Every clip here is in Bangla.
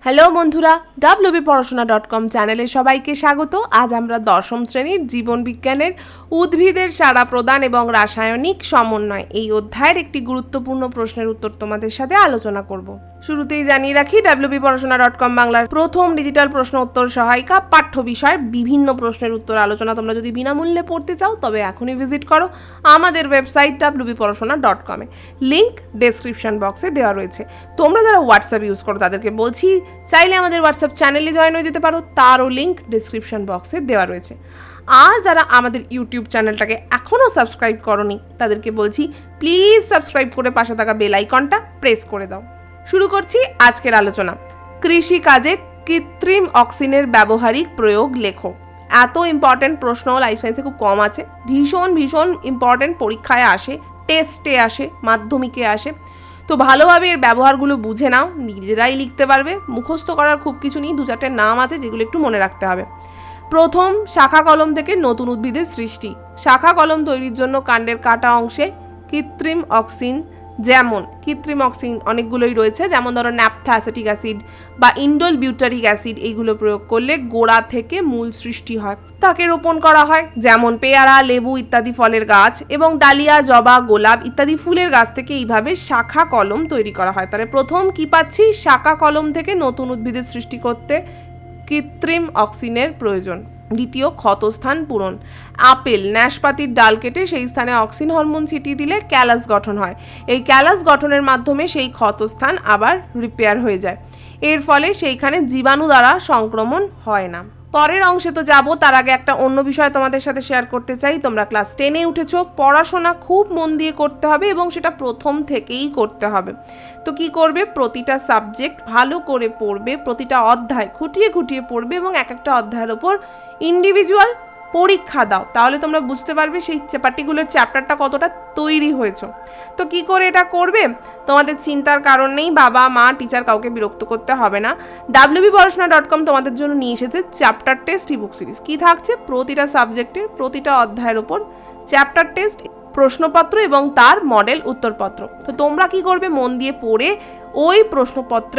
হ্যালো বন্ধুরা, wbporashona.com চ্যানেলে সবাইকে স্বাগত। আজ আমরা দশম শ্রেণীর জীবন বিজ্ঞানের উদ্ভিদের সাড়া প্রদান এবং রাসায়নিক সমন্বয় এই অধ্যায়ের একটি গুরুত্বপূর্ণ প্রশ্নের উত্তর তোমাদের সাথে আলোচনা করব। শুরুতেই জানিয়ে রাখি, wbporashona.com বাংলার প্রথম ডিজিটাল প্রশ্ন উত্তর সহায়িকা। পাঠ্য বিষয়ের বিভিন্ন প্রশ্নের উত্তর আলোচনা তোমরা যদি বিনামূল্যে পড়তে চাও তবে এখনই ভিজিট করো আমাদের ওয়েবসাইট wbporashona.com এ। লিঙ্ক ডেসক্রিপশন বক্সে দেওয়া রয়েছে। তোমরা যারা হোয়াটসঅ্যাপ ইউজ করো তাদেরকে বলছি, চাইলে আমাদের হোয়াটসঅ্যাপ চ্যানেলে জয়েন হয়ে যেতে পারো, তারও লিঙ্ক ডিসক্রিপশন বক্সে দেওয়া রয়েছে। আর যারা আমাদের ইউটিউব চ্যানেলটাকে এখনও সাবস্ক্রাইব করোনি তাদেরকে বলছি, প্লিজ সাবস্ক্রাইব করে পাশে থাকা বেল আইকনটা প্রেস করে দাও। শুরু করছি আজকের আলোচনা। কৃষিকাজে কৃত্রিম অক্সিনের ব্যবহারিক প্রয়োগ লেখো। এত ইম্পর্টেন্ট প্রশ্ন লাইফ সায়েন্সে খুব কম আছে, ভীষণ ভীষণ ইম্পর্টেন্ট, পরীক্ষায় আসে, টেস্টে আসে, মাধ্যমিকে আসে। তো ভালোভাবে এর ব্যবহারগুলো বুঝে নাও, নিজেরাই লিখতে পারবে। মুখস্থ করার খুব কিছু নেই, 2-4টে নাম আছে যেগুলো একটু মনে রাখতে হবে। প্রথম, শাখা কলম থেকে নতুন উদ্ভিদের সৃষ্টি। শাখা কলম তৈরির জন্য কাণ্ডের কাটা অংশে কৃত্রিম অক্সিন, যেমন কৃত্রিম অক্সিন অনেকগুলোই রয়েছে, যেমন ধরো ন্যাপথা অ্যাসিটিক অ্যাসিড বা ইন্ডোল বিউটারিক অ্যাসিড, এইগুলো প্রয়োগ করলে গোড়া থেকে মূল সৃষ্টি হয়। তাকে রোপণ করা হয়, যেমন পেয়ারা, লেবু ইত্যাদি ফলের গাছ এবং ডালিয়া, জবা, গোলাপ ইত্যাদি ফুলের গাছ থেকে এইভাবে শাখা কলম তৈরি করা হয়। তাহলে প্রথম কি পাচ্ছি, শাখা কলম থেকে নতুন উদ্ভিদের সৃষ্টি করতে কৃত্রিম অক্সিনের প্রয়োজন। দ্বিতীয়, ক্ষতস্থান পূরণ। আপেল, ন্যাশপাতির ডাল কেটে সেই স্থানে অক্সিন হরমোন ছিটিয়ে দিলে ক্যালাস গঠন হয়। এই ক্যালাস গঠনের মাধ্যমে সেই ক্ষতস্থান আবার রিপেয়ার হয়ে যায়। এর ফলে সেইখানে জীবাণু দ্বারা সংক্রমণ হয় না। পরের অংশে তো যাবো, তার আগে একটা অন্য বিষয় তোমাদের সাথে শেয়ার করতে চাই। তোমরা ক্লাস 10-এ উঠেছো, পড়াশোনা খুব মন দিয়ে করতে হবে এবং সেটা প্রথম থেকেই করতে হবে। তো কি করবে, প্রতিটা সাবজেক্ট ভালো করে পড়বে, প্রতিটা অধ্যায় খুঁটিয়ে খুঁটিয়ে পড়বে এবং এক একটা অধ্যায়ের ওপর ইন্ডিভিজুয়াল পরীক্ষা দাও। তাহলে তোমরা বুঝতে পারবে সেই পার্টিকুলার চ্যাপ্টারটা কতটা তৈরি হয়েছে। তো কি করে এটা করবে, তোমাদের চিন্তার কারণ নেই, বাবা মা টিচার কাউকে বিরক্ত করতে হবে না। wbporashona.com তোমাদের জন্য নিয়ে এসেছে চ্যাপ্টার টেস্ট ইবুক সিরিজ। কি থাকছে, প্রতিটা সাবজেক্টের প্রতিটা অধ্যায়ের ওপর চ্যাপ্টার টেস্ট, প্রশ্নপত্র এবং তার মডেল উত্তরপত্র। তো তোমরা কি করবে, মন দিয়ে পড়ে ওই প্রশ্নপত্র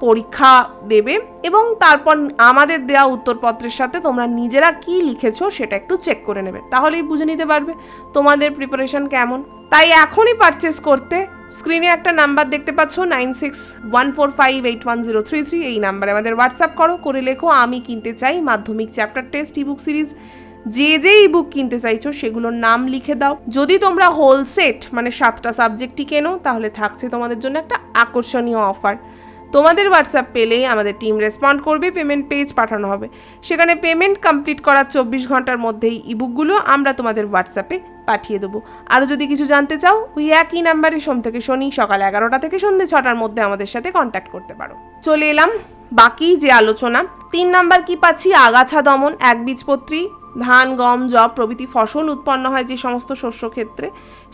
পরীক্ষা দেবে এবং তারপর আমাদের দেওয়া উত্তরপত্রের সাথে তোমরা নিজেরা কি লিখেছো সেটা একটু চেক করে নেবে, তাহলেই বুঝে নিতে পারবে তোমাদের প্রিপারেশন কেমন। তাই এখনই পারচেস করতে স্ক্রিনে একটা নাম্বার দেখতে পাচ্ছ, 9614581033, এই নাম্বারে আমাদের হোয়াটসঅ্যাপ করো, করে লেখো আমি কিনতে চাই মাধ্যমিক চ্যাপ্টার টেস্ট ইবুক সিরিজ। যে যে ইবুক কিনতে চাইছো সেগুলোর নাম লিখে দাও। যদি তোমরা হোল সেট মানে 7টা সাবজেক্টই কেনো তাহলে থাকছে তোমাদের জন্য একটা আকর্ষণীয় অফার। তোমাদের হোয়াটসঅ্যাপ পেলেই আমাদের টিম রেসপন্ড করবে, পেমেন্ট পেজ পাঠানো হবে। সেখানে পেমেন্ট কমপ্লিট করার 24 ঘন্টার মধ্যেই ইবুকগুলো আমরা তোমাদের হোয়াটসঅ্যাপে পাঠিয়ে দেবো। আরও যদি কিছু জানতে চাও, ওই একই নাম্বারে সোম থেকে শনি সকাল 11টা থেকে সন্ধ্যে 6টার মধ্যে আমাদের সাথে কন্ট্যাক্ট করতে পারো। চলে এলাম বাকি যে আলোচনা। 3 নাম্বার কি পাচ্ছি, আগাছা দমন। একবীজপত্রী ধান, গম, যব প্রভৃতি ফসল উৎপন্ন হয় যে সমস্ত শস্য ক্ষেত্রে,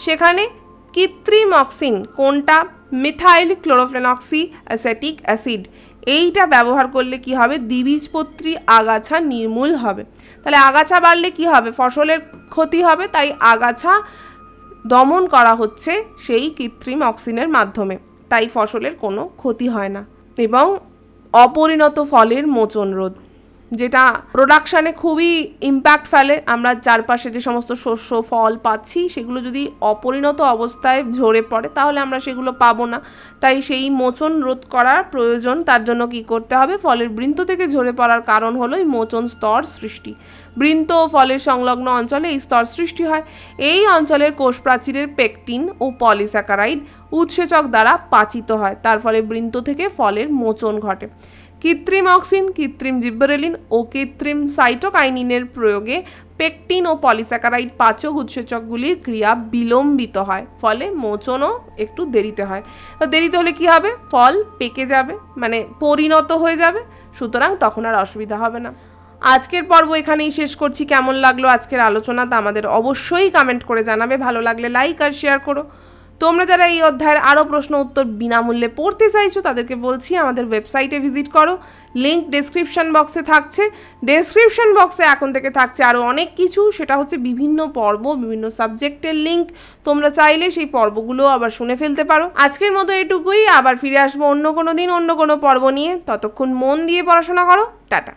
সেখানে কৃত্রিম অক্সিন কোনটা, মিথাইল ক্লোরোফেনক্সি অ্যাসিটিক অ্যাসিড, এইটা ব্যবহার করলে কি হবে, দ্বিবীজপত্রী আগাছা নির্মূল হবে। তাহলে আগাছা বাড়লে কি হবে, ফসলের ক্ষতি হবে, তাই আগাছা দমন করা হচ্ছে সেই কৃত্রিম অক্সিনের মাধ্যমে, তাই ফসলের কোনো ক্ষতি হয় না। এবং অপরিণত ফলের মোচন রোধ, যেটা প্রোডাকশানে খুবই ইম্প্যাক্ট ফেলে। আমরা চারপাশে যে সমস্ত শস্য ফল পাচ্ছি সেগুলো যদি অপরিণত অবস্থায় ঝরে পড়ে তাহলে আমরা সেগুলো পাবো না, তাই সেই মোচন রোধ করার প্রয়োজন। তার জন্য কি করতে হবে, ফলের বৃন্ত থেকে ঝরে পড়ার কারণ হলো এই মোচন স্তর সৃষ্টি। বৃন্ত ও ফলের সংলগ্ন অঞ্চলে এই স্তর সৃষ্টি হয়। এই অঞ্চলের কোষ প্রাচীরের পেকটিন ও পলিস্যাকারাইড উৎসেচক দ্বারা পাচিত হয়, তার ফলে বৃন্ত থেকে ফলের মোচন ঘটে। কৃত্রিম অক্সিন, কৃত্রিম জিব্বেরেলিন ও কৃত্রিম সাইটোকাইনিনের প্রয়োগে পেকটিন ও পলিস্যাকারাইড পাচক উৎসেচকগুলির ক্রিয়া বিলম্বিত হয়, ফলে মোচনও একটু দেরিতে হয়। দেরিতে হলে কি হবে, ফল পেকে যাবে, মানে পরিণত হয়ে যাবে, সুতরাং তখন আর অসুবিধা হবে না। আজকের পর্ব এখানেই শেষ করছি। কেমন লাগলো আজকের আলোচনা তা আমাদের অবশ্যই কমেন্ট করে জানাবে। ভালো লাগলে লাইক আর শেয়ার করো। তোমরা যারা এই অধ্যায়ের আরও প্রশ্ন উত্তর বিনামূল্যে পড়তে চাইছো তাদেরকে বলছি আমাদের ওয়েবসাইটে ভিজিট করো, লিঙ্ক ডেসক্রিপশন বক্সে থাকছে। ডেসক্রিপশন বক্সে এখন থেকে থাকছে আরও অনেক কিছু, সেটা হচ্ছে বিভিন্ন পর্ব, বিভিন্ন সাবজেক্টের লিঙ্ক। তোমরা চাইলে সেই পর্বগুলো আবার শুনে ফেলতে পারো। আজকের মতো এটুকুই, আবার ফিরে আসবো অন্য কোনো দিন অন্য কোনো পর্ব নিয়ে। ততক্ষণ মন দিয়ে পড়াশোনা করো। টাটা।